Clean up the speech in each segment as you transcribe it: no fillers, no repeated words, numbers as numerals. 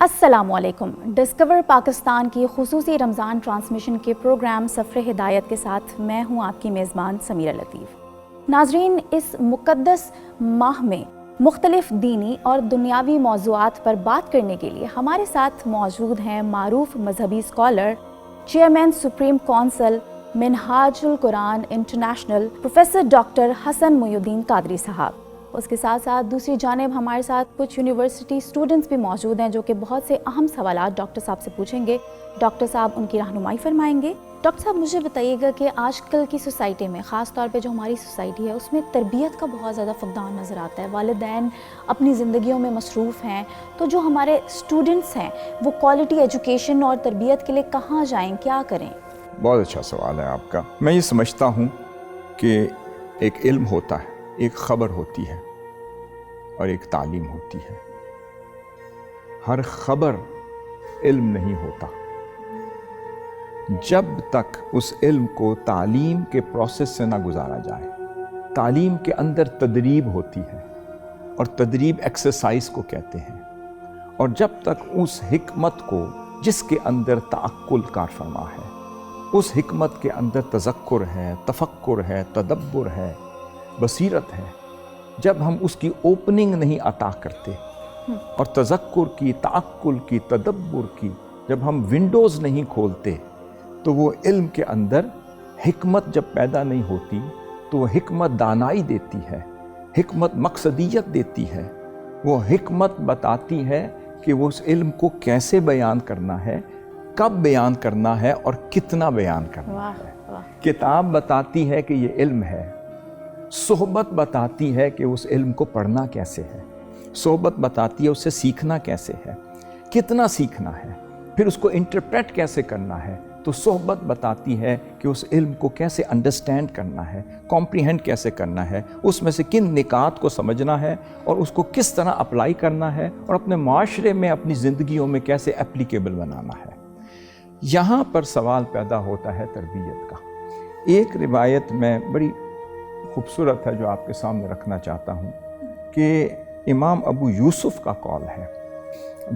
السلام علیکم۔ ڈسکور پاکستان کی خصوصی رمضان ٹرانسمیشن کے پروگرام سفر ہدایت کے ساتھ میں ہوں آپ کی میزبان سمیرہ لطیف۔ ناظرین، اس مقدس ماہ میں مختلف دینی اور دنیاوی موضوعات پر بات کرنے کے لیے ہمارے ساتھ موجود ہیں معروف مذہبی اسکالر، چیئرمین سپریم کونسل منہاج القرآن انٹرنیشنل پروفیسر ڈاکٹر حسن محی الدین قادری صاحب۔ اس کے ساتھ ساتھ دوسری جانب ہمارے ساتھ کچھ یونیورسٹی اسٹوڈنٹس بھی موجود ہیں جو کہ بہت سے اہم سوالات ڈاکٹر صاحب سے پوچھیں گے۔ ڈاکٹر صاحب ان کی رہنمائی فرمائیں گے۔ ڈاکٹر صاحب مجھے بتائیے گا کہ آج کل کی سوسائٹی میں، خاص طور پہ جو ہماری سوسائٹی ہے، اس میں تربیت کا بہت زیادہ فقدان نظر آتا ہے۔ والدین اپنی زندگیوں میں مصروف ہیں، تو جو ہمارے اسٹوڈنٹس ہیں وہ کوالٹی ایجوکیشن اور تربیت کے لیے کہاں جائیں، کیا کریں؟ بہت اچھا سوال ہے آپ کا۔ میں یہ سمجھتا ہوں کہ ایک علم ہوتا ہے، ایک خبر ہوتی ہے اور ایک تعلیم ہوتی ہے۔ ہر خبر علم نہیں ہوتا جب تک اس علم کو تعلیم کے پروسیس سے نہ گزارا جائے۔ تعلیم کے اندر تدریب ہوتی ہے اور تدریب ایکسرسائز کو کہتے ہیں، اور جب تک اس حکمت کو جس کے اندر تعقل کار فرما ہے، اس حکمت کے اندر تذکر ہے، تفکر ہے، تدبر ہے، بصیرت ہے، جب ہم اس کی اوپننگ نہیں عطا کرتے اور تذکر کی، تعقل کی، تدبر کی جب ہم ونڈوز نہیں کھولتے، تو وہ علم کے اندر حکمت جب پیدا نہیں ہوتی تو وہ حکمت دانائی دیتی ہے، حکمت مقصدیت دیتی ہے، وہ حکمت بتاتی ہے کہ وہ اس علم کو کیسے بیان کرنا ہے، کب بیان کرنا ہے اور کتنا بیان کرنا ہے۔ کتاب بتاتی ہے کہ یہ علم ہے، صحبت بتاتی ہے کہ اس علم کو پڑھنا کیسے ہے، صحبت بتاتی ہے اسے سیکھنا کیسے ہے، کتنا سیکھنا ہے، پھر اس کو انٹرپریٹ کیسے کرنا ہے، تو صحبت بتاتی ہے کہ اس علم کو کیسے انڈرسٹینڈ کرنا ہے، کمپریہنڈ کیسے کرنا ہے، اس میں سے کن نکات کو سمجھنا ہے اور اس کو کس طرح اپلائی کرنا ہے اور اپنے معاشرے میں، اپنی زندگیوں میں کیسے اپلیکیبل بنانا ہے۔ یہاں پر سوال پیدا ہوتا ہے تربیت کا۔ ایک روایت میں بڑی خوبصورت ہے جو آپ کے سامنے رکھنا چاہتا ہوں، کہ امام ابو یوسف کا قول ہے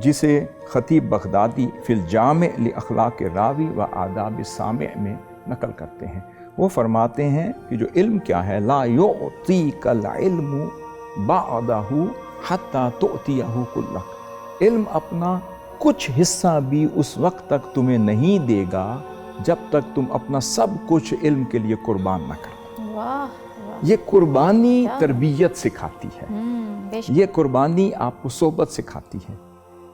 جسے خطیب بغدادی فی الجامع لاخلاق راوی و آداب السامع میں نقل کرتے ہیں۔ وہ فرماتے ہیں کہ جو علم کیا ہے، لا یعطیک العلم بعدہ حتی تؤتیہ کلک، علم اپنا کچھ حصہ بھی اس وقت تک تمہیں نہیں دے گا جب تک تم اپنا سب کچھ علم کے لیے قربان نہ کرو۔ یہ قربانی تربیت سکھاتی ہے، یہ قربانی آپ کو صحبت سکھاتی ہے،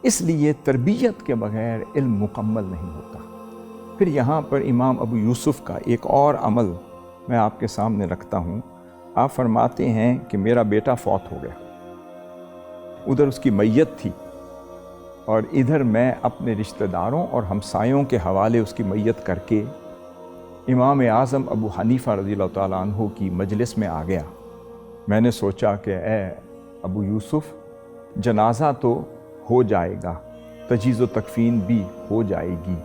اس لیے تربیت کے بغیر علم مکمل نہیں ہوتا۔ پھر یہاں پر امام ابو یوسف کا ایک اور عمل میں آپ کے سامنے رکھتا ہوں۔ آپ فرماتے ہیں کہ میرا بیٹا فوت ہو گیا، ادھر اس کی میت تھی اور ادھر میں اپنے رشتہ داروں اور ہمسایوں کے حوالے اس کی میت کر کے امام اعظم ابو حنیفہ رضی اللہ تعالیٰ عنہ کی مجلس میں آ گیا۔ میں نے سوچا کہ اے ابو یوسف، جنازہ تو ہو جائے گا، تجہیز و تکفین بھی ہو جائے گی،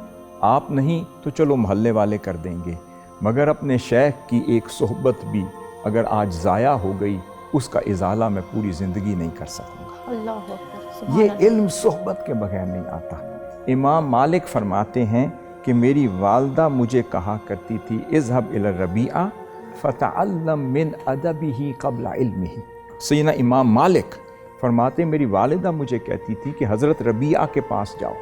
آپ نہیں تو چلو محلے والے کر دیں گے، مگر اپنے شیخ کی ایک صحبت بھی اگر آج ضائع ہو گئی، اس کا ازالہ میں پوری زندگی نہیں کر سکوں گا۔ اللہ اکبر۔ یہ علم صحبت کے بغیر نہیں آتا۔ امام مالک فرماتے ہیں کہ میری والدہ مجھے کہا کرتی تھی، اذهب الى الربیعہ فتعلم من ادبہ قبل علمہ۔ سیدنا امام مالک فرماتے میری والدہ مجھے کہتی تھی کہ حضرت ربیعہ کے پاس جاؤ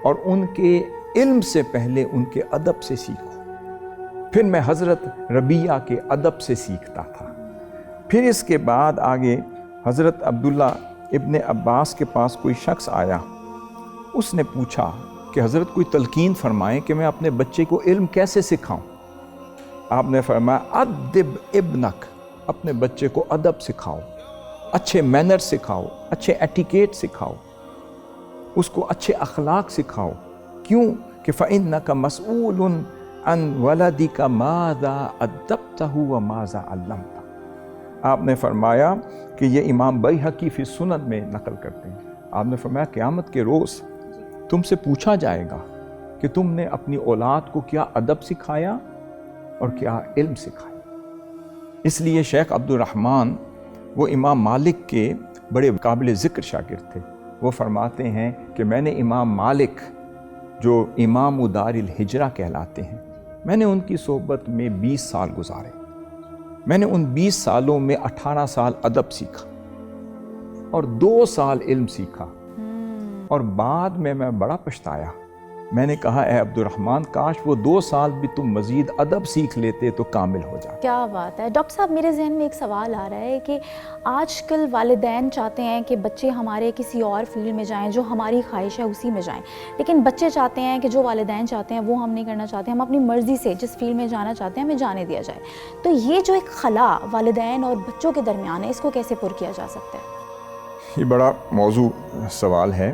اور ان کے علم سے پہلے ان کے ادب سے سیکھو۔ پھر میں حضرت ربیعہ کے ادب سے سیکھتا تھا۔ پھر اس کے بعد آگے حضرت عبداللہ ابن عباس کے پاس کوئی شخص آیا، اس نے پوچھا کہ حضرت کوئی تلقین فرمائیں کہ میں اپنے بچے کو علم کیسے سکھاؤں۔ آپ نے فرمایا ادب ابنک، اپنے بچے کو ادب سکھاؤ، اچھے مینر سکھاؤ، اچھے ایٹیکیٹ سکھاؤ، اس کو اچھے اخلاق سکھاؤ۔ کیوں کہ فإنک مسئول عن ولدک ماذا ادبتہ وماذا علمتہ۔ آپ نے فرمایا کہ یہ امام بیہقی فی السنن میں نقل کرتے ہیں۔ آپ نے فرمایا قیامت کے روز تم سے پوچھا جائے گا کہ تم نے اپنی اولاد کو کیا ادب سکھایا اور کیا علم سکھایا۔ اس لیے شیخ عبد الرحمن وہ امام مالک کے بڑے قابل ذکر شاگرد تھے۔ وہ فرماتے ہیں کہ میں نے امام مالک جو امام دار الہجرہ کہلاتے ہیں، میں نے ان کی صحبت میں 20 سال گزارے۔ میں نے ان 20 سالوں میں 18 سال ادب سیکھا اور 2 سال علم سیکھا، اور بعد میں بڑا پچھتایا۔ میں نے کہا اے عبد الرحمن، کاش وہ 2 سال بھی تم مزید ادب سیکھ لیتے تو کامل ہو جاتے۔ کیا بات ہے ڈاکٹر صاحب، میرے ذہن میں ایک سوال آ رہا ہے کہ آج کل والدین چاہتے ہیں کہ بچے ہمارے کسی اور فیلڈ میں جائیں، جو ہماری خواہش ہے اسی میں جائیں، لیکن بچے چاہتے ہیں کہ جو والدین چاہتے ہیں وہ ہم نہیں کرنا چاہتے، ہم اپنی مرضی سے جس فیلڈ میں جانا چاہتے ہیں ہمیں جانے دیا جائے۔ تو یہ جو ایک خلا والدین اور بچوں کے درمیان ہے، اس کو کیسے پر کیا جا سکتا ہے؟ یہ بڑا موضوع سوال ہے۔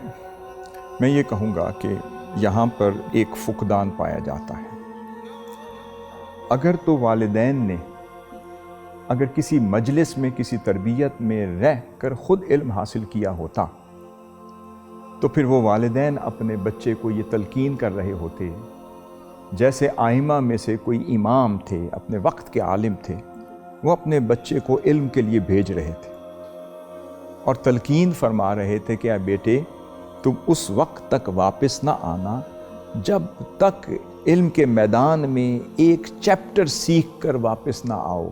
میں یہ کہوں گا کہ یہاں پر ایک فقدان پایا جاتا ہے۔ اگر تو والدین نے اگر کسی مجلس میں کسی تربیت میں رہ کر خود علم حاصل کیا ہوتا تو پھر وہ والدین اپنے بچے کو یہ تلقین کر رہے ہوتے جیسے آئمہ میں سے کوئی امام تھے، اپنے وقت کے عالم تھے، وہ اپنے بچے کو علم کے لیے بھیج رہے تھے اور تلقین فرما رہے تھے کہ اے بیٹے، تم اس وقت تک واپس نہ آنا جب تک علم کے میدان میں ایک چیپٹر سیکھ کر واپس نہ آؤ،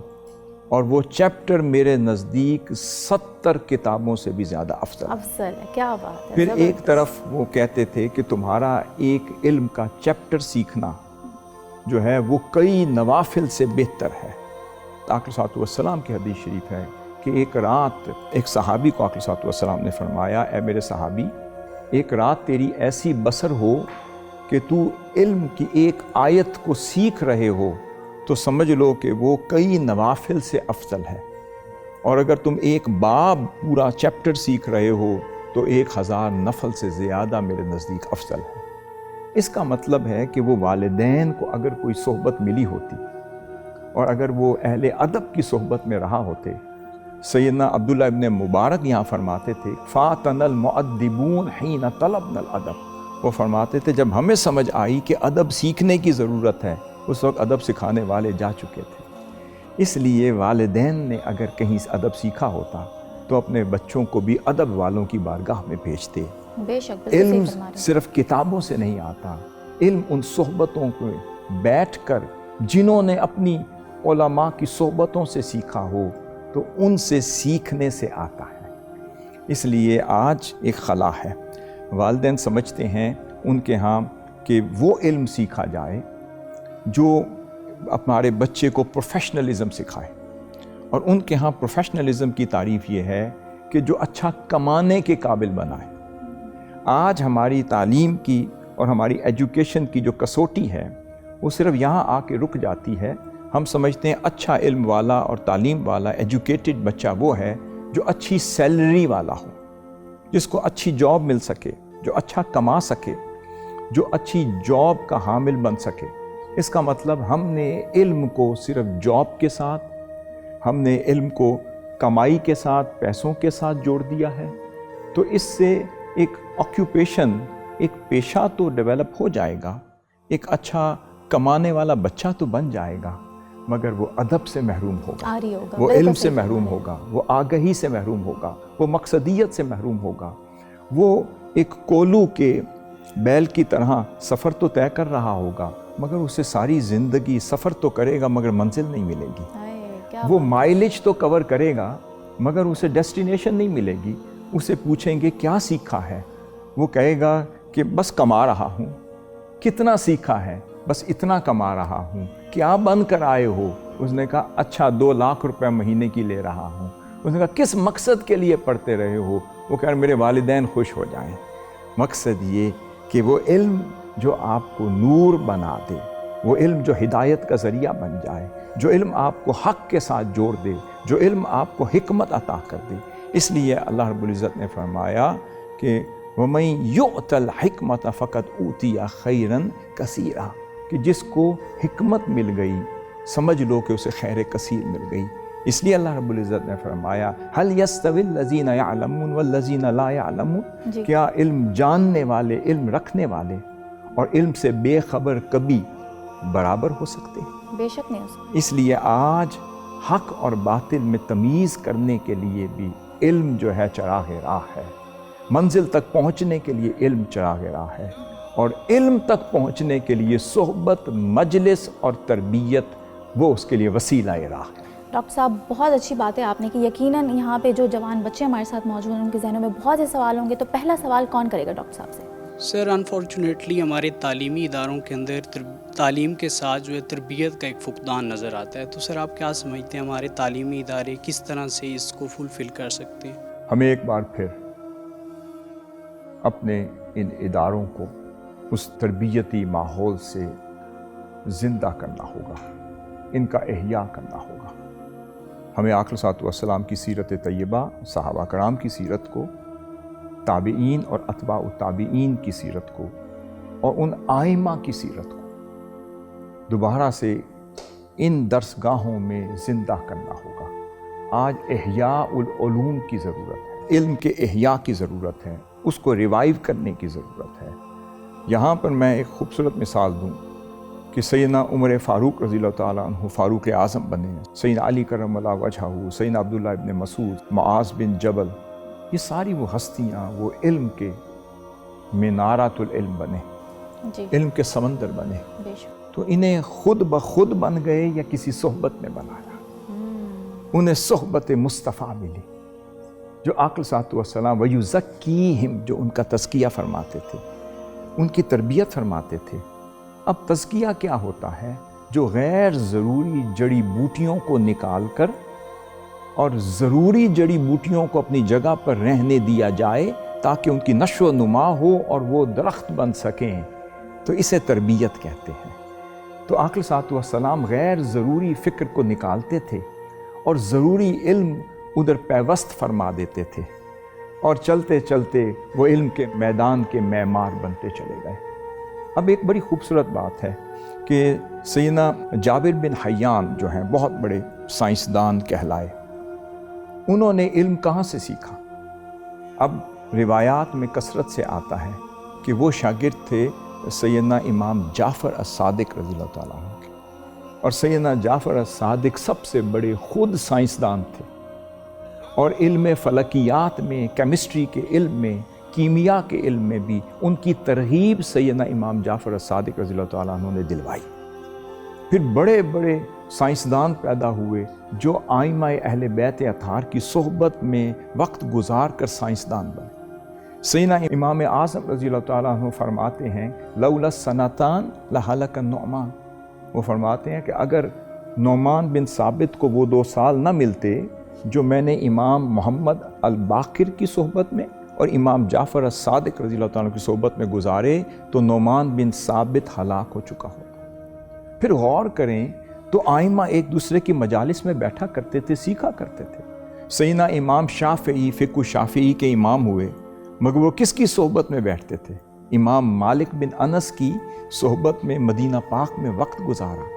اور وہ چیپٹر میرے نزدیک 70 کتابوں سے بھی زیادہ افضل ہے۔ کیا بات ہے۔ پھر ایک طرف وہ کہتے تھے کہ تمہارا ایک علم کا چیپٹر سیکھنا جو ہے وہ کئی نوافل سے بہتر ہے۔ آقا صلی اللہ علیہ وسلم کی حدیث شریف ہے کہ ایک رات ایک صحابی کو آقا صلی اللہ علیہ وسلم نے فرمایا، اے میرے صحابی، ایک رات تیری ایسی بسر ہو کہ تو علم کی ایک آیت کو سیکھ رہے ہو تو سمجھ لو کہ وہ کئی نوافل سے افضل ہے، اور اگر تم ایک باب پورا چیپٹر سیکھ رہے ہو تو 1000 نفل سے زیادہ میرے نزدیک افضل ہے۔ اس کا مطلب ہے کہ وہ والدین کو اگر کوئی صحبت ملی ہوتی اور اگر وہ اہل ادب کی صحبت میں رہا ہوتے، سیدنا عبداللہ ابن مبارک یہاں فرماتے تھے فَاتَنَا الْمُؤَدِّبُونَ حِينَ طَلَبْنَا الْأَدَبَ، وہ فرماتے تھے جب ہمیں سمجھ آئی کہ ادب سیکھنے کی ضرورت ہے، اس وقت ادب سکھانے والے جا چکے تھے۔ اس لیے والدین نے اگر کہیں ادب سیکھا ہوتا تو اپنے بچوں کو بھی ادب والوں کی بارگاہ میں بھیجتے۔ بے شک علم صرف کتابوں سے نہیں آتا، علم ان صحبتوں کو بیٹھ کر جنہوں نے اپنی علماء کی صحبتوں سے سیکھا ہو تو ان سے سیکھنے سے آتا ہے۔ اس لیے آج ایک خلا ہے، والدین سمجھتے ہیں ان کے ہاں کہ وہ علم سیکھا جائے جو ہمارے بچے کو پروفیشنلزم سکھائے، اور ان کے ہاں پروفیشنلزم کی تعریف یہ ہے کہ جو اچھا کمانے کے قابل بنائے۔ آج ہماری تعلیم کی اور ہماری ایجوکیشن کی جو کسوٹی ہے وہ صرف یہاں آ کے رک جاتی ہے۔ ہم سمجھتے ہیں اچھا علم والا اور تعلیم والا ایجوکیٹڈ بچہ وہ ہے جو اچھی سیلری والا ہو، جس کو اچھی جاب مل سکے، جو اچھا کما سکے، جو اچھی جاب کا حامل بن سکے۔ اس کا مطلب ہم نے علم کو صرف جاب کے ساتھ، ہم نے علم کو کمائی کے ساتھ، پیسوں کے ساتھ جوڑ دیا ہے۔ تو اس سے ایک آکیوپیشن، ایک پیشہ تو ڈیولپ ہو جائے گا، ایک اچھا کمانے والا بچہ تو بن جائے گا، مگر وہ ادب سے محروم ہوگا، وہ علم سے محروم ہوگا، وہ آگہی سے محروم ہوگا، وہ مقصدیت سے محروم ہوگا۔ وہ ایک کولو کے بیل کی طرح سفر تو طے کر رہا ہوگا، مگر اسے ساری زندگی سفر تو کرے گا مگر منزل نہیں ملے گی۔ وہ مائلیج تو کور کرے گا مگر اسے ڈیسٹینیشن نہیں ملے گی۔ اسے پوچھیں گے کیا سیکھا ہے، وہ کہے گا کہ بس کما رہا ہوں۔ کتنا سیکھا ہے؟ بس اتنا کما رہا ہوں۔ کیا بن کر آئے ہو؟ اس نے کہا اچھا 2 لاکھ روپے مہینے کی لے رہا ہوں۔ اس نے کہا کس مقصد کے لیے پڑھتے رہے ہو؟ وہ کہہ رہے میرے والدین خوش ہو جائیں۔ مقصد یہ کہ وہ علم جو آپ کو نور بنا دے، وہ علم جو ہدایت کا ذریعہ بن جائے، جو علم آپ کو حق کے ساتھ جوڑ دے، جو علم آپ کو حکمت عطا کر دے۔ اس لیے اللہ رب العزت نے فرمایا کہ وَمَن يُؤْتَ الْحِكْمَةَ فَقَدْ أُوتِيَ خَيْرًا كَثِيرًا، کہ جس کو حکمت مل گئی سمجھ لو کہ اسے خیر کثیر مل گئی۔ اس لیے اللہ رب العزت نے فرمایا هَلْ يَسْتَوِي الَّذِينَ يَعْلَمُونَ وَالَّذِينَ لَا يَعْلَمُونَ، کیا علم جاننے والے، علم رکھنے والے اور علم سے بے خبر کبھی برابر ہو سکتے ہیں؟ بے شک نہیں ہو سکتے۔ اس لیے آج حق اور باطل میں تمیز کرنے کے لیے بھی علم جو ہے چراغ راہ ہے۔ منزل تک پہنچنے کے لیے علم چراغ راہ ہے، اور علم تک پہنچنے کے لیے صحبت، مجلس اور تربیت وہ اس کے لیے وسیلہ راہ ہے۔ ڈاکٹر صاحب بہت اچھی بات ہے آپ نے کہ یقیناً یہاں پہ جو جوان بچے ہمارے ساتھ موجود ہیں ان کے ذہنوں میں بہت سے سوال ہوں گے، تو پہلا سوال کون کرے گا ڈاکٹر صاحب سے؟ سر انفارچونیٹلی ہمارے تعلیمی اداروں کے اندر تعلیم کے ساتھ جو ہے تربیت کا ایک فقدان نظر آتا ہے، تو سر آپ کیا سمجھتے ہیں ہمارے تعلیمی ادارے کس طرح سے اس کو فلفل کر سکتے ہیں؟ ہمیں ایک بار پھر اپنے ان اداروں کو اس تربیتی ماحول سے زندہ کرنا ہوگا، ان کا احیاء کرنا ہوگا۔ ہمیں آقا صلی اللہ علیہ وسلم کی سیرت طیبہ، صحابہ کرام کی سیرت کو، تابعین اور اتباع التابعین کی سیرت کو، اور ان آئمہ کی سیرت کو دوبارہ سے ان درسگاہوں میں زندہ کرنا ہوگا۔ آج احیاء العلوم کی ضرورت ہے، علم کے احیاء کی ضرورت ہے، اس کو ریوائیو کرنے کی ضرورت ہے۔ یہاں پر میں ایک خوبصورت مثال دوں کہ سیدنا عمر فاروق رضی اللہ تعالیٰ عنہ فاروق اعظم بنے، سیدنا علی کرم اللہ وجہہ، سیدنا عبداللہ ابن مسعود، معاذ بن جبل، یہ ساری وہ ہستیاں وہ علم کے منارات العلم بنے، جی علم کے سمندر بنے، بے شک۔ تو انہیں خود بخود بن گئے یا کسی صحبت نے بنایا؟ انہیں صحبت مصطفیٰ ملی، جو آقا صلی اللہ علیہ وسلم وَيُزَكِّيهِمْ، جو ان کا تزکیہ فرماتے تھے، ان کی تربیت فرماتے تھے۔ اب تزکیہ کیا ہوتا ہے؟ جو غیر ضروری جڑی بوٹیوں کو نکال کر اور ضروری جڑی بوٹیوں کو اپنی جگہ پر رہنے دیا جائے تاکہ ان کی نشو و نما ہو اور وہ درخت بن سکیں، تو اسے تربیت کہتے ہیں۔ تو آقا صلی اللہ علیہ وسلم غیر ضروری فکر کو نکالتے تھے اور ضروری علم ادھر پیوست فرما دیتے تھے، اور چلتے چلتے وہ علم کے میدان کے معمار بنتے چلے گئے۔ اب ایک بڑی خوبصورت بات ہے کہ سیدنا جابر بن حیان جو ہیں بہت بڑے سائنسدان کہلائے، انہوں نے علم کہاں سے سیکھا؟ اب روایات میں کثرت سے آتا ہے کہ وہ شاگرد تھے سیدنا امام جعفر الصادق رضی اللہ تعالیٰ عنہ کے، اور سیدنا جعفر الصادق سب سے بڑے خود سائنسدان تھے، اور علم فلکیات میں، کیمسٹری کے علم میں، کیمیا کے علم میں بھی ان کی ترغیب سیدنا امام جعفر الصادق رضی اللہ تعالیٰ عنہ نے دلوائی۔ پھر بڑے بڑے سائنسدان پیدا ہوئے جو آئمہ اہل بیت اطہار کی صحبت میں وقت گزار کر سائنسدان بنے۔ سیدنا امام اعظم رضی اللہ تعالیٰ عنہ فرماتے ہیں لولا السنتان لہلک النعمان، وہ فرماتے ہیں کہ اگر نعمان بن ثابت کو وہ 2 سال نہ ملتے جو میں نے امام محمد الباقر کی صحبت میں اور امام جعفر الصادق رضی اللہ تعالیٰ کی صحبت میں گزارے تو نعمان بن ثابت ہلاک ہو چکا ہوتا۔ پھر غور کریں تو آئمہ ایک دوسرے کی مجالس میں بیٹھا کرتے تھے، سیکھا کرتے تھے۔ سیدنا امام شافعی فقہ شافعی کے امام ہوئے، مگر وہ کس کی صحبت میں بیٹھتے تھے؟ امام مالک بن انس کی صحبت میں مدینہ پاک میں وقت گزارا۔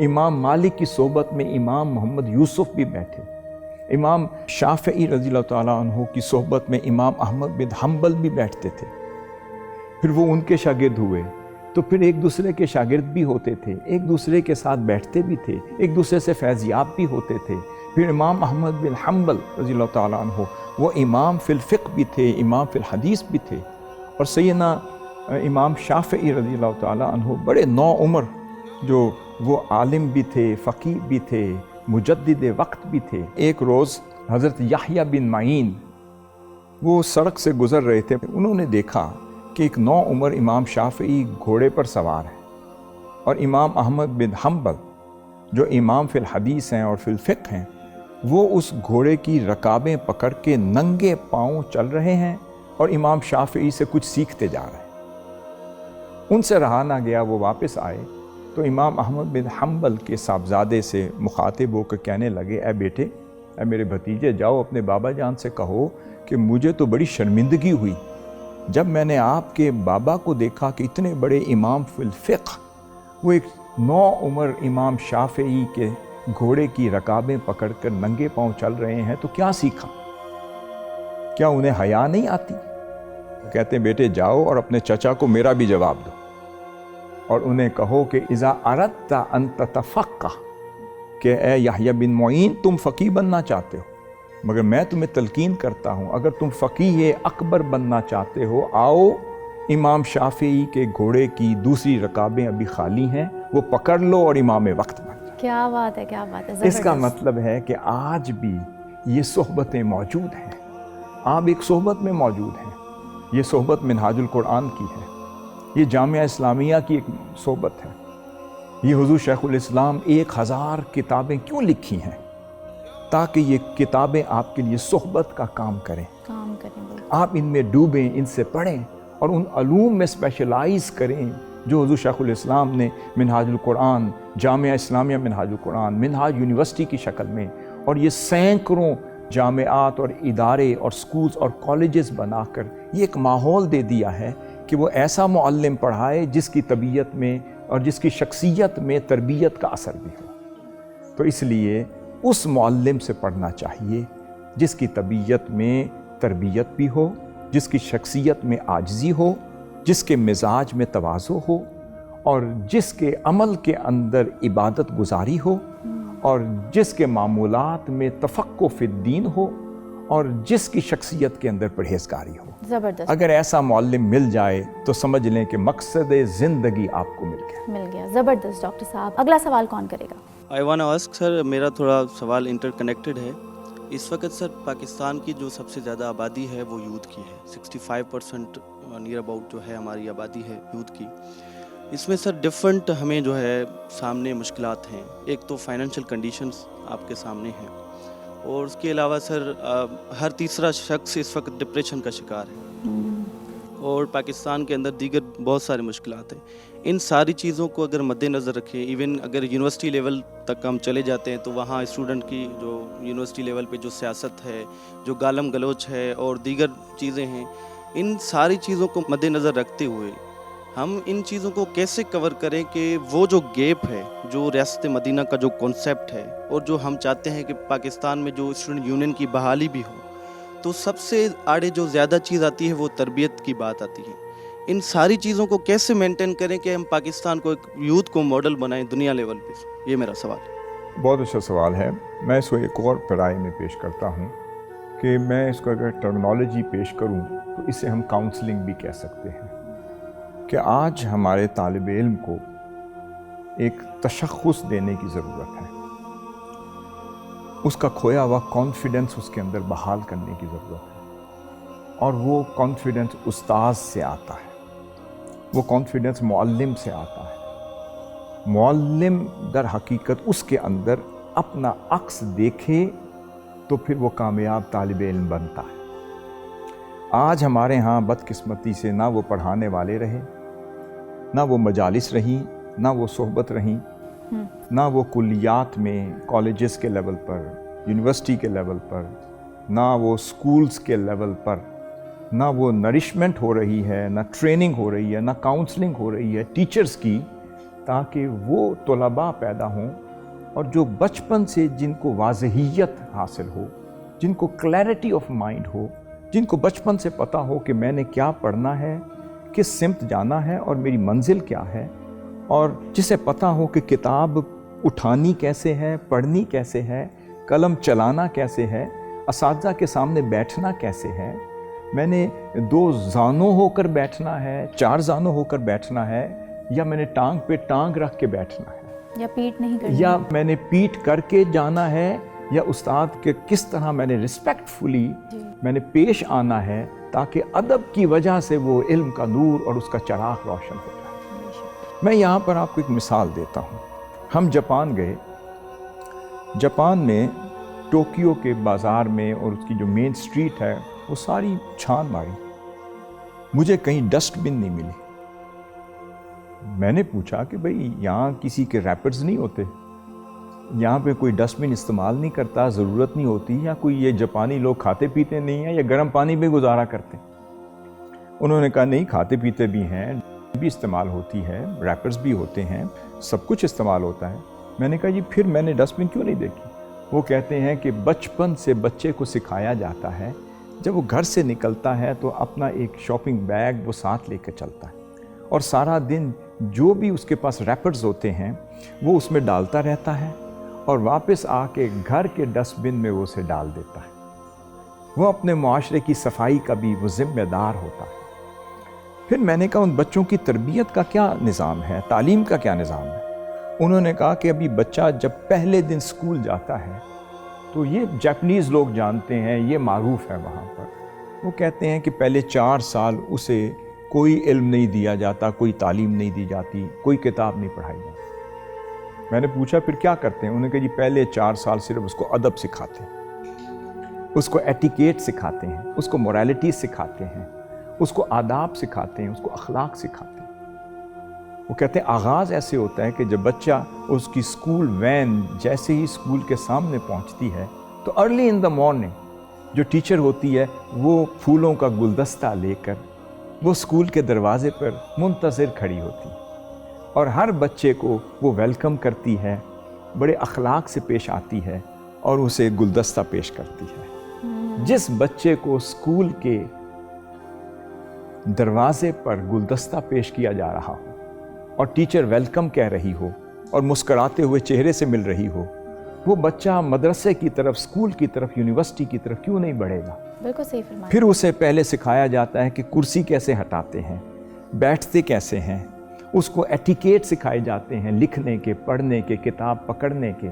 امام مالک کی صحبت میں امام محمد یوسف بھی بیٹھے۔ امام شافعی رضی اللہ تعالیٰ عنہ کی صحبت میں امام احمد بن حنبل بھی بیٹھتے تھے۔ پھر وہ ان کے شاگرد ہوئے تو پھر ایک دوسرے کے شاگرد بھی ہوتے تھے، ایک دوسرے کے ساتھ بیٹھتے بھی تھے، ایک دوسرے سے فیضیاب بھی ہوتے تھے۔ پھر امام احمد بن حنبل رضی اللہ تعالیٰ عنہ وہ امام فی الفقہ بھی تھے، امام فی الحدیث بھی تھے، اور سیدنا امام شافعی رضی اللہ تعالیٰ عنہ بڑے نو عمر جو وہ عالم بھی تھے، فقیہ بھی تھے، مجدد وقت بھی تھے۔ ایک روز حضرت یحییٰ بن معین وہ سڑک سے گزر رہے تھے، انہوں نے دیکھا کہ ایک نو عمر امام شافعی گھوڑے پر سوار ہے، اور امام احمد بن حنبل جو امام فی الحدیث ہیں اور فی الفقہ ہیں وہ اس گھوڑے کی رکابیں پکڑ کے ننگے پاؤں چل رہے ہیں اور امام شافعی سے کچھ سیکھتے جا رہے ہیں۔ ان سے رہا نہ گیا، وہ واپس آئے تو امام احمد بن حنبل کے صاحبزادے سے مخاطب ہو کر کہنے لگے، اے بیٹے، اے میرے بھتیجے، جاؤ اپنے بابا جان سے کہو کہ مجھے تو بڑی شرمندگی ہوئی جب میں نے آپ کے بابا کو دیکھا کہ اتنے بڑے امام فی الفقہ وہ ایک نو عمر امام شافعی کے گھوڑے کی رکابیں پکڑ کر ننگے پاؤں چل رہے ہیں، تو کیا سیکھا؟ کیا انہیں حیا نہیں آتی؟ کہتے ہیں بیٹے جاؤ اور اپنے چچا کو میرا بھی جواب دو، اور انہیں کہو کہ اذا اردت ان تتفقہ، کہ اے یحییٰ بن معین تم فقیہ بننا چاہتے ہو، مگر میں تمہیں تلقین کرتا ہوں اگر تم فقیہ اکبر بننا چاہتے ہو آؤ امام شافعی کے گھوڑے کی دوسری رکابیں ابھی خالی ہیں وہ پکڑ لو اور امام وقت بن جاؤ۔ کیا بات ہے، کیا بات ہے، اس کا زبردست۔ مطلب ہے کہ آج بھی یہ صحبتیں موجود ہیں، آپ ایک صحبت میں موجود ہیں۔ یہ صحبت منہاج القرآن کی ہے، یہ جامعہ اسلامیہ کی ایک صحبت ہے۔ یہ حضور شیخ الاسلام 1000 کتابیں کیوں لکھی ہیں؟ تاکہ یہ کتابیں آپ کے لیے صحبت کا کام کریں، آپ ان میں ڈوبیں، ان سے پڑھیں اور ان علوم میں اسپیشلائز کریں جو حضور شیخ الاسلام نے منہاج القرآن، جامعہ اسلامیہ منہاج القرآن، منہاج یونیورسٹی کی شکل میں، اور یہ سینکڑوں جامعات اور ادارے اور سکولز اور کالجز بنا کر یہ ایک ماحول دے دیا ہے کہ وہ ایسا معلم پڑھائے جس کی طبیعت میں اور جس کی شخصیت میں تربیت کا اثر بھی ہو۔ تو اس لیے اس معلم سے پڑھنا چاہیے جس کی طبیعت میں تربیت بھی ہو، جس کی شخصیت میں عاجزی ہو، جس کے مزاج میں تواضع ہو، اور جس کے عمل کے اندر عبادت گزاری ہو، اور جس کے معمولات میں تفقہ فی الدین ہو، اور جس کی شخصیت کے اندر پرہیزگاری ہو۔ زبردست، اگر ایسا معلم مل جائے تو سمجھ لیں کہ مقصد زندگی آپ کو مل گیا۔ زبردست ڈاکٹر صاحب۔ اگلا سوال کون کرے گا؟ آئی وان آسک سر، میرا تھوڑا سوال انٹر کنیکٹڈ ہے۔ اس وقت سر پاکستان کی جو سب سے زیادہ آبادی ہے وہ یوتھ کی ہے، 65% نیئر اباؤٹ جو ہے ہماری آبادی ہے یوتھ کی۔ اس میں سر ڈفرنٹ ہمیں جو ہے سامنے مشکلات ہیں۔ ایک تو فائنینشیل کنڈیشنز آپ کے سامنے ہیں، اور اس کے علاوہ سر ہر تیسرا شخص اس وقت ڈپریشن کا شکار ہے، اور پاکستان کے اندر دیگر بہت سارے مشکلات ہیں۔ ان ساری چیزوں کو اگر مد نظر رکھیں، ایون اگر یونیورسٹی لیول تک ہم چلے جاتے ہیں تو وہاں اسٹوڈنٹ کی جو یونیورسٹی لیول پہ جو سیاست ہے، جو گالم گلوچ ہے اور دیگر چیزیں ہیں، ان ساری چیزوں کو مد نظر رکھتے ہوئے ہم ان چیزوں کو کیسے کور کریں کہ وہ جو گیپ ہے، جو ریاست مدینہ کا جو کانسیپٹ ہے، اور جو ہم چاہتے ہیں کہ پاکستان میں جو اسٹوڈنٹ یونین کی بحالی بھی ہو، تو سب سے آڑے جو زیادہ چیز آتی ہے وہ تربیت کی بات آتی ہے۔ ان ساری چیزوں کو کیسے مینٹین کریں کہ ہم پاکستان کو ایک یوتھ کو ماڈل بنائیں دنیا لیول پہ؟ یہ میرا سوال ہے۔ بہت اچھا سوال ہے۔ میں اس کو ایک اور پیرائی میں پیش کرتا ہوں کہ میں اس کو اگر ٹرمنالوجی پیش کروں تو اسے ہم کاؤنسلنگ بھی کہہ سکتے ہیں، کہ آج ہمارے طالب علم کو ایک تشخص دینے کی ضرورت ہے، اس کا کھویا ہوا کانفیڈنس اس کے اندر بحال کرنے کی ضرورت ہے، اور وہ کانفیڈنس استاذ سے آتا ہے، وہ کانفیڈنس معلم سے آتا ہے۔ معلم در حقیقت اس کے اندر اپنا عکس دیکھے تو پھر وہ کامیاب طالب علم بنتا ہے۔ آج ہمارے ہاں بدقسمتی سے نہ وہ پڑھانے والے رہے، نہ وہ مجالس رہیں، نہ وہ صحبت رہیں، نہ وہ کلیات میں کالجز کے لیول پر، یونیورسٹی کے لیول پر، نہ وہ سکولز کے لیول پر، نہ وہ نرشمنٹ ہو رہی ہے، نہ ٹریننگ ہو رہی ہے، نہ کاؤنسلنگ ہو رہی ہے ٹیچرز کی، تاکہ وہ طلباء پیدا ہوں اور جو بچپن سے جن کو واضحیت حاصل ہو، جن کو کلیئرٹی آف مائنڈ ہو، جن کو بچپن سے پتہ ہو کہ میں نے کیا پڑھنا ہے، کس سمت جانا ہے اور میری منزل کیا ہے، اور جسے پتہ ہو کہ کتاب اٹھانی کیسے ہے، پڑھنی کیسے ہے، قلم چلانا کیسے ہے، اساتذہ کے سامنے بیٹھنا کیسے ہے، میں نے 2 زانوں ہو کر بیٹھنا ہے، 4 زانوں ہو کر بیٹھنا ہے، یا میں نے ٹانگ پہ ٹانگ رکھ کے بیٹھنا ہے، یا پیٹ نہیں کرنی، یا میں نے پیٹ کر کے جانا ہے، یا استاد کے کس طرح میں نے ریسپیکٹفلی میں نے پیش آنا ہے، تاکہ ادب کی وجہ سے وہ علم کا نور اور اس کا چراغ روشن ہو جائے۔ میں یہاں پر آپ کو ایک مثال دیتا ہوں۔ ہم جاپان گئے، جاپان میں ٹوکیو کے بازار میں اور اس کی جو مین سٹریٹ ہے وہ ساری چھان ماری، مجھے کہیں ڈسٹ بن نہیں ملی۔ میں نے پوچھا کہ بھئی یہاں کسی کے ریپرز نہیں ہوتے، یہاں پہ کوئی ڈسٹ بن استعمال نہیں کرتا، ضرورت نہیں ہوتی، یا کوئی یہ جاپانی لوگ کھاتے پیتے نہیں ہیں یا گرم پانی میں گزارا کرتے؟ انہوں نے کہا نہیں، کھاتے پیتے بھی ہیں، بھی استعمال ہوتی ہے، ریپرز بھی ہوتے ہیں، سب کچھ استعمال ہوتا ہے۔ میں نے کہا جی پھر میں نے ڈسٹ بن کیوں نہیں دیکھی؟ وہ کہتے ہیں کہ بچپن سے بچے کو سکھایا جاتا ہے، جب وہ گھر سے نکلتا ہے تو اپنا ایک شاپنگ بیگ وہ ساتھ لے کے چلتا ہے، اور سارا دن جو بھی اس کے پاس ریپرز ہوتے ہیں وہ اس میں ڈالتا رہتا ہے، اور واپس آ کے گھر کے ڈسٹ بن میں وہ اسے ڈال دیتا ہے۔ وہ اپنے معاشرے کی صفائی کا بھی وہ ذمہ دار ہوتا ہے۔ پھر میں نے کہا ان بچوں کی تربیت کا کیا نظام ہے، تعلیم کا کیا نظام ہے؟ انہوں نے کہا کہ ابھی بچہ جب پہلے دن اسکول جاتا ہے تو یہ جاپنیز لوگ جانتے ہیں، یہ معروف ہے وہاں پر، وہ کہتے ہیں کہ پہلے 4 سال اسے کوئی علم نہیں دیا جاتا، کوئی تعلیم نہیں دی جاتی، کوئی کتاب نہیں پڑھائی جاتی۔ میں نے پوچھا پھر کیا کرتے ہیں؟ انہوں نے کہا جی پہلے 4 سال صرف اس کو ادب سکھاتے ہیں، اس کو ایٹیکیٹ سکھاتے ہیں، اس کو مورالٹی سکھاتے ہیں، اس کو آداب سکھاتے ہیں، اس کو اخلاق سکھاتے ہیں۔ وہ کہتے ہیں آغاز ایسے ہوتا ہے کہ جب بچہ اس کی اسکول وین جیسے ہی اسکول کے سامنے پہنچتی ہے تو ارلی ان دا مارننگ جو ٹیچر ہوتی ہے وہ پھولوں کا گلدستہ لے کر وہ اسکول کے دروازے پر منتظر کھڑی ہوتی ہے اور ہر بچے کو وہ ویلکم کرتی ہے، بڑے اخلاق سے پیش آتی ہے اور اسے گلدستہ پیش کرتی ہے۔ جس بچے کو اسکول کے دروازے پر گلدستہ پیش کیا جا رہا ہو اور ٹیچر ویلکم کہہ رہی ہو اور مسکراتے ہوئے چہرے سے مل رہی ہو، وہ بچہ مدرسے کی طرف، اسکول کی طرف، یونیورسٹی کی طرف کیوں نہیں بڑھے گا؟ بالکل صحیح فرمایا۔ پھر اسے پہلے سکھایا جاتا ہے کہ کرسی کیسے ہٹاتے ہیں، بیٹھتے کیسے ہیں، اس کو ایٹیکیٹ سکھائے جاتے ہیں، لکھنے کے، پڑھنے کے، کتاب پکڑنے کے،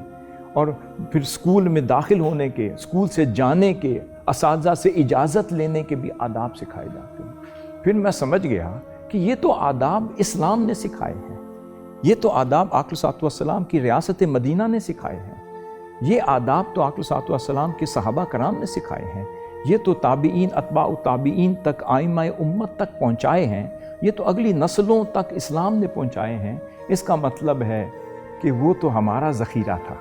اور پھر اسکول میں داخل ہونے کے، اسکول سے جانے کے، اساتذہ سے اجازت لینے کے بھی آداب سکھائے جاتے ہیں۔ پھر میں سمجھ گیا کہ یہ تو آداب اسلام نے سکھائے ہیں، یہ تو آداب آقا صلی اللہ علیہ وسلم کی ریاست مدینہ نے سکھائے ہیں، یہ آداب تو آقا صلی اللہ علیہ وسلم کے صحابہ کرام نے سکھائے ہیں، یہ تو تابعین، اتباع تابعین تک، ائمہ امت تک پہنچائے ہیں، یہ تو اگلی نسلوں تک اسلام نے پہنچائے ہیں۔ اس کا مطلب ہے کہ وہ تو ہمارا ذخیرہ تھا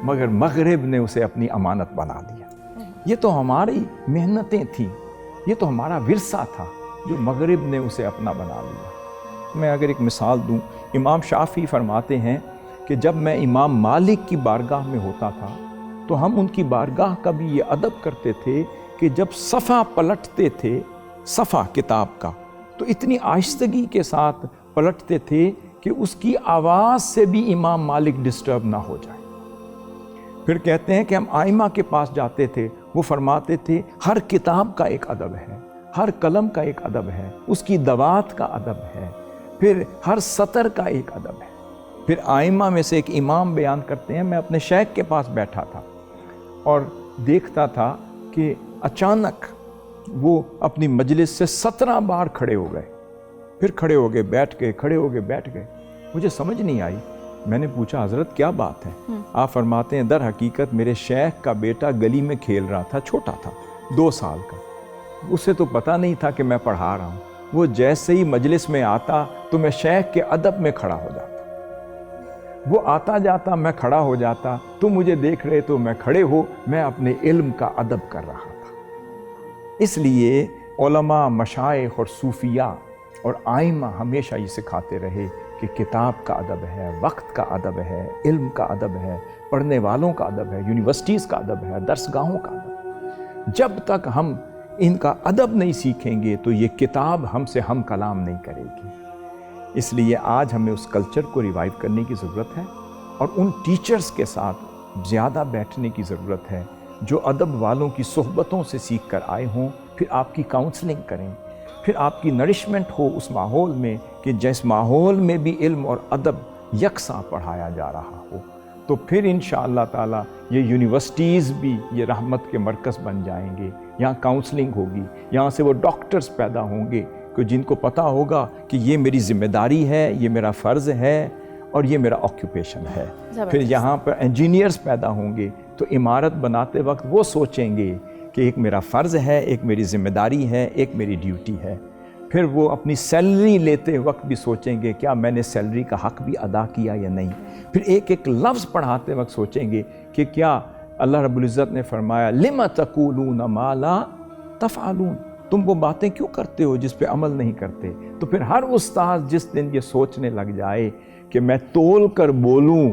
مگر مغرب نے اسے اپنی امانت بنا دیا۔ یہ تو ہماری محنتیں تھیں، یہ تو ہمارا ورثہ تھا جو مغرب نے اسے اپنا بنا لیا۔ میں اگر ایک مثال دوں، امام شافعی فرماتے ہیں کہ جب میں امام مالک کی بارگاہ میں ہوتا تھا تو ہم ان کی بارگاہ کا بھی یہ ادب کرتے تھے کہ جب صفحہ پلٹتے تھے، صفحہ کتاب کا، تو اتنی آہستگی کے ساتھ پلٹتے تھے کہ اس کی آواز سے بھی امام مالک ڈسٹرب نہ ہو جائے۔ پھر کہتے ہیں کہ ہم ائمہ کے پاس جاتے تھے، وہ فرماتے تھے ہر کتاب کا ایک ادب ہے، ہر قلم کا ایک ادب ہے، اس کی دوات کا ادب ہے، پھر ہر سطر کا ایک ادب ہے۔ پھر ائمہ میں سے ایک امام بیان کرتے ہیں، میں اپنے شیخ کے پاس بیٹھا تھا اور دیکھتا تھا کہ اچانک وہ اپنی مجلس سے 17 بار کھڑے ہو گئے، پھر کھڑے ہو گئے، بیٹھ گئے، کھڑے ہو گئے، بیٹھ گئے۔ مجھے سمجھ نہیں آئی، میں نے پوچھا حضرت کیا بات ہے؟ آپ فرماتے ہیں در حقیقت میرے شیخ کا بیٹا گلی میں کھیل رہا تھا، چھوٹا تھا، 2 سال کا، اسے تو پتہ نہیں تھا کہ میں پڑھا رہا ہوں، وہ جیسے ہی مجلس میں آتا تو میں شیخ کے ادب میں کھڑا ہو جاتا، وہ آتا جاتا میں کھڑا ہو جاتا، تم مجھے دیکھ رہے تو میں کھڑے ہو، میں اپنے علم کا ادب کر رہا تھا۔ اس لیے علماء، مشائخ اور صوفیاء اور ائمہ ہمیشہ یہ سکھاتے رہے کہ کتاب کا ادب ہے، وقت کا ادب ہے، علم کا ادب ہے، پڑھنے والوں کا ادب ہے، یونیورسٹیز کا ادب ہے، درسگاہوں کا ادب۔ جب تک ہم ان کا ادب نہیں سیکھیں گے تو یہ کتاب ہم سے ہم کلام نہیں کرے گی۔ اس لیے آج ہمیں اس کلچر کو ریوائیو کرنے کی ضرورت ہے اور ان ٹیچرز کے ساتھ زیادہ بیٹھنے کی ضرورت ہے جو ادب والوں کی صحبتوں سے سیکھ کر آئے ہوں، پھر آپ کی کاؤنسلنگ کریں، پھر آپ کی نرشمنٹ ہو اس ماحول میں کہ جس ماحول میں بھی علم اور ادب یکساں پڑھایا جا رہا ہو، تو پھر انشاءاللہ تعالی یہ یونیورسٹیز بھی یہ رحمت کے مرکز بن جائیں گے، یہاں کاؤنسلنگ ہوگی، یہاں سے وہ ڈاکٹرز پیدا ہوں گے کہ جن کو پتہ ہوگا کہ یہ میری ذمہ داری ہے، یہ میرا فرض ہے اور یہ میرا آکیوپیشن ہے۔ پھر یہاں پر انجینئرز پیدا ہوں گے تو عمارت بناتے وقت وہ سوچیں گے کہ ایک میرا فرض ہے، ایک میری ذمہ داری ہے، ایک میری ڈیوٹی ہے۔ پھر وہ اپنی سیلری لیتے وقت بھی سوچیں گے کیا میں نے سیلری کا حق بھی ادا کیا یا نہیں۔ پھر ایک ایک لفظ پڑھاتے وقت سوچیں گے کہ کیا اللہ رب العزت نے فرمایا لِمَ تَقُولُونَ مَا لَا تَفْعَلُونَ، تم وہ باتیں کیوں کرتے ہو جس پہ عمل نہیں کرتے۔ تو پھر ہر استاد جس دن یہ سوچنے لگ جائے کہ میں تول کر بولوں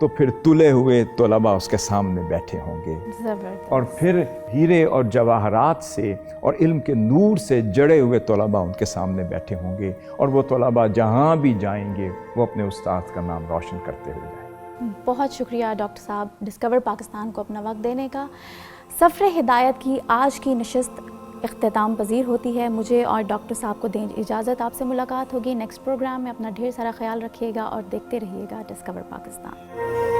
تو پھر تلے ہوئے طلباء اس کے سامنے بیٹھے ہوں گے، اور پھر ہیرے اور جواہرات سے اور علم کے نور سے جڑے ہوئے طلباء ان کے سامنے بیٹھے ہوں گے، اور وہ طلباء جہاں بھی جائیں گے وہ اپنے استاد کا نام روشن کرتے ہوئے جائیں گے۔ بہت شکریہ ڈاکٹر صاحب ڈسکور پاکستان کو اپنا وقت دینے کا. سفر ہدایت کی آج کی نشست اختتام پذیر ہوتی ہے. مجھے اور ڈاکٹر صاحب کو دیں اجازت. آپ سے ملاقات ہوگی نیکسٹ پروگرام میں. اپنا ڈھیر سارا خیال رکھیے گا اور دیکھتے رہیے گا ڈسکور پاکستان.